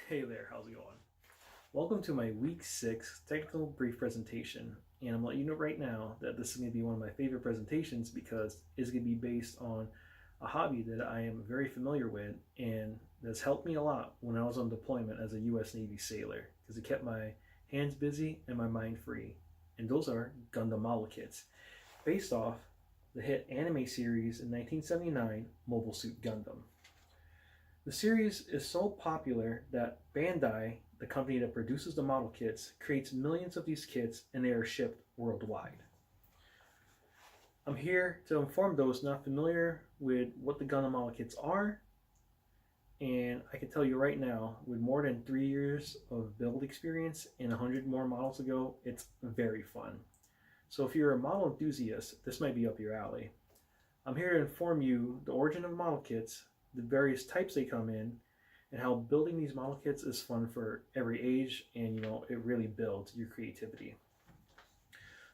Hey there, how's it going? Welcome to my week 6 technical brief presentation. And I'm letting you know right now that this is going to be one of my favorite presentations because it's going to be based on a hobby that I am very familiar with and that's helped me a lot when I was on deployment as a US Navy sailor because it kept my hands busy and my mind free. And those are Gundam model kits, based off the hit anime series in 1979, Mobile Suit Gundam. The series is so popular that Bandai, the company that produces the model kits, creates millions of these kits and they are shipped worldwide. I'm here to inform those not familiar with what the Gundam model kits are, and I can tell you right now, with more than 3 years of build experience and 100 more models ago, it's very fun. So if you're a model enthusiast, this might be up your alley. I'm here to inform you the origin of model kits, the various types they come in, and how building these model kits is fun for every age, and it really builds your creativity.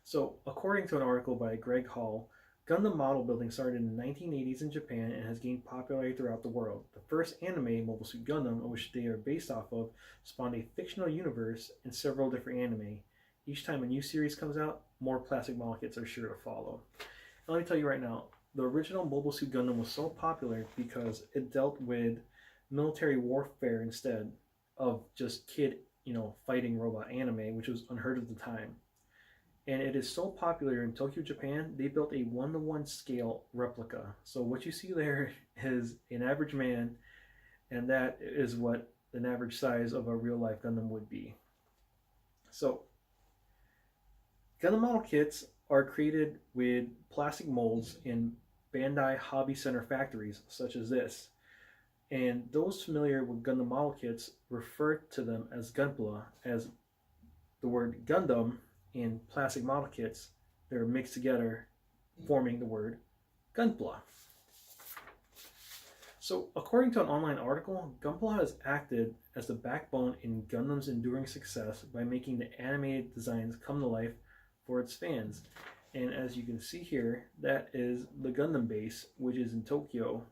So according to an article by Greg Hall, Gundam model building started in the 1980s in Japan and has gained popularity throughout the world. The first anime, Mobile Suit Gundam, which they are based off of, spawned a fictional universe in several different anime. Each time a new series comes out, more classic model kits are sure to follow. And let me tell you right now, the original Mobile Suit Gundam was so popular because it dealt with military warfare instead of just fighting robot anime, which was unheard of at the time. And it is so popular in Tokyo, Japan, they built a 1-to-1 scale replica. So what you see there is an average man, and that is what an average size of a real life Gundam would be. So Gundam model kits are created with plastic molds in Bandai Hobby Center factories such as this. And those familiar with Gundam model kits refer to them as Gunpla, as the word Gundam and plastic model kits, they're mixed together, forming the word Gunpla. So according to an online article, Gunpla has acted as the backbone in Gundam's enduring success by making the animated designs come to life for its fans. And as you can see here, that is the Gundam base, which is in Tokyo,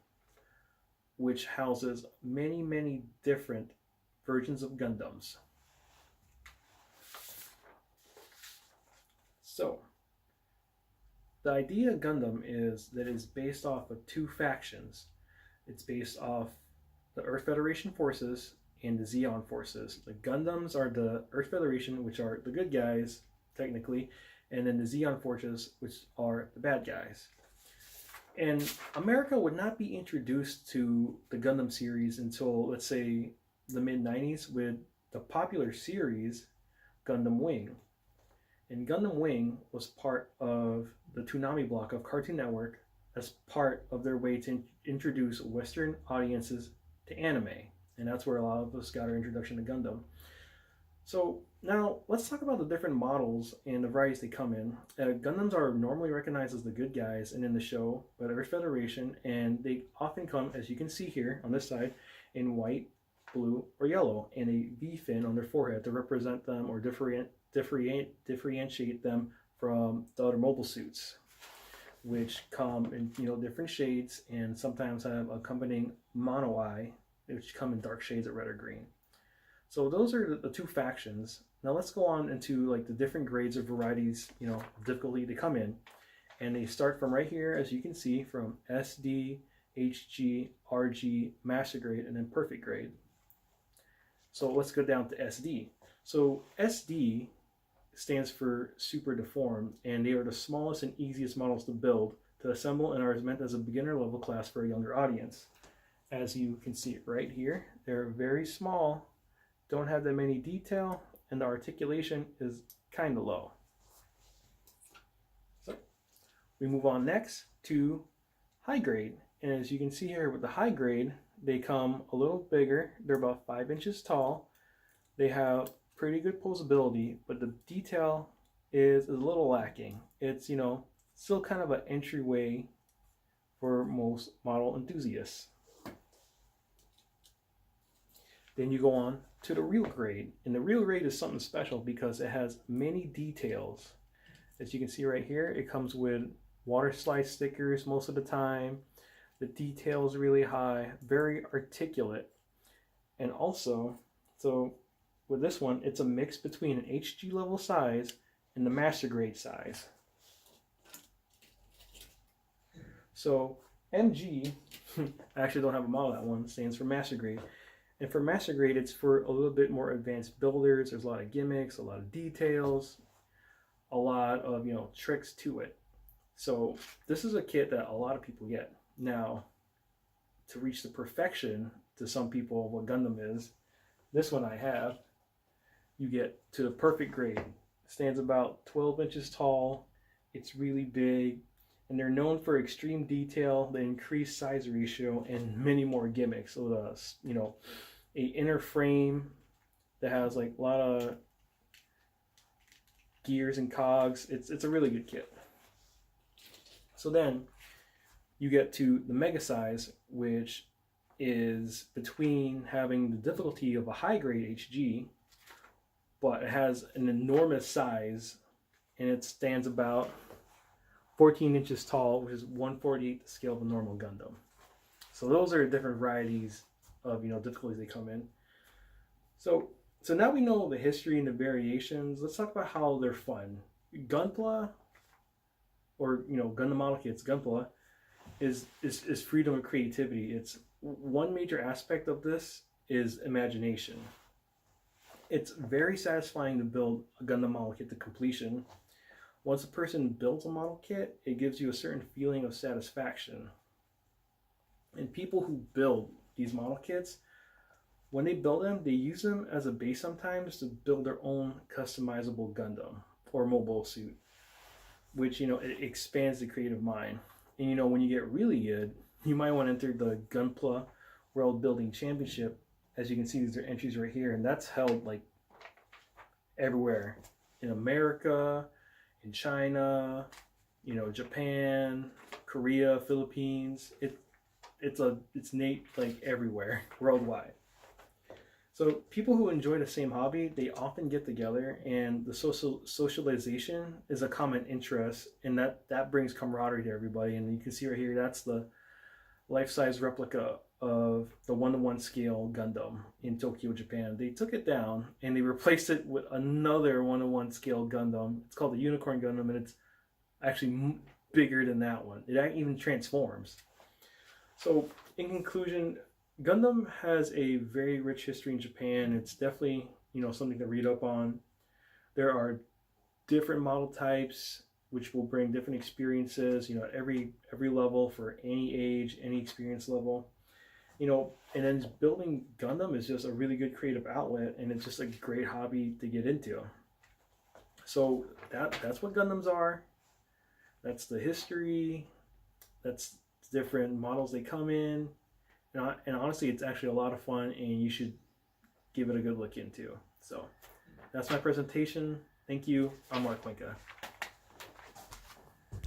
which houses many, many different versions of Gundams. So, the idea of Gundam is that it's based off of two factions. It's based off the Earth Federation forces and the Zeon forces. The Gundams are the Earth Federation, which are the good guys, technically, and then the Zeon forces, which are the bad guys. And America would not be introduced to the Gundam series until, let's say, the mid-90s with the popular series Gundam Wing. And Gundam Wing was part of the Toonami block of Cartoon Network as part of their way to introduce Western audiences to anime. And that's where a lot of us got our introduction to Gundam. So now let's talk about the different models and the varieties they come in. Gundams are normally recognized as the good guys and in the show by the Earth Federation, and they often come, as you can see here on this side, in white, blue, or yellow, and a V fin on their forehead to represent them or differentiate them from the other mobile suits, which come in different shades and sometimes have accompanying mono eye, which come in dark shades of red or green. So those are the two factions. Now let's go on into like the different grades or varieties, of difficulty to come in. And they start from right here, as you can see, from SD, HG, RG, Master Grade, and then Perfect Grade. So let's go down to SD. So SD stands for Super Deformed, and they are the smallest and easiest models to build, to assemble, and are meant as a beginner level class for a younger audience. As you can see right here, they're very small, don't have that many detail, and the articulation is kind of low. So we move on next to high grade. And as you can see here with the high grade, they come a little bigger. They're about 5 inches tall. They have pretty good posability, but the detail is a little lacking. It's, still kind of an entryway for most model enthusiasts. Then you go on to the real grade, and the real grade is something special because it has many details. As you can see right here, it comes with water slide stickers most of the time. The detail is really high, very articulate, and also So with this one, it's a mix between an HG level size and the master grade size. So MG, I actually don't have a model that one, stands for master grade. And for master grade, it's for a little bit more advanced builders. There's a lot of gimmicks, a lot of details, a lot of, you know, tricks to it. So this is a kit that a lot of people get. Now, to reach the perfection to some people of what Gundam is, this one I have, you get to the perfect grade. It stands about 12 inches tall. It's really big. And they're known for extreme detail, the increased size ratio, and many more gimmicks. So the, you know, a inner frame that has like a lot of gears and cogs. It's a really good kit. So then you get to the mega size, which is between having the difficulty of a high grade HG, but it has an enormous size, and it stands about 14 inches tall, which is 1/48 the scale of a normal Gundam. So those are different varieties of, you know, difficulties they come in. So now we know the history and the variations. Let's talk about how they're fun. Gunpla, or, you know, Gundam model kits, Gunpla, is freedom of creativity. It's one major aspect of this is imagination. It's very satisfying to build a Gundam model kit to completion. Once a person builds a model kit, it gives you a certain feeling of satisfaction. And people who build these model kits, when they build them, they use them as a base sometimes to build their own customizable Gundam or mobile suit, which, you know, it expands the creative mind. And, you know, when you get really good, you might want to enter the Gunpla World Building Championship. As you can see, these are entries right here, and that's held like everywhere in America, in China, you know, Japan, Korea, Philippines. It's like everywhere, worldwide. So people who enjoy the same hobby, they often get together, and the socialization is a common interest, and that brings camaraderie to everybody. And you can see right here, that's the life-size replica of the 1:1 scale Gundam in Tokyo, Japan. They took it down and they replaced it with another 1:1 scale Gundam. It's called the Unicorn Gundam, and it's actually bigger than that one. It even transforms. So in conclusion, Gundam has a very rich history in Japan. It's definitely, you know, something to read up on. There are different model types which will bring different experiences, you know, at every level for any age, any experience level. You know, and then building Gundam is just a really good creative outlet, and it's just a great hobby to get into. So that's what Gundams are. That's the history. That's different models they come in. And honestly, it's actually a lot of fun, and you should give it a good look into. So that's my presentation. Thank you. I'm Marc Cuenca.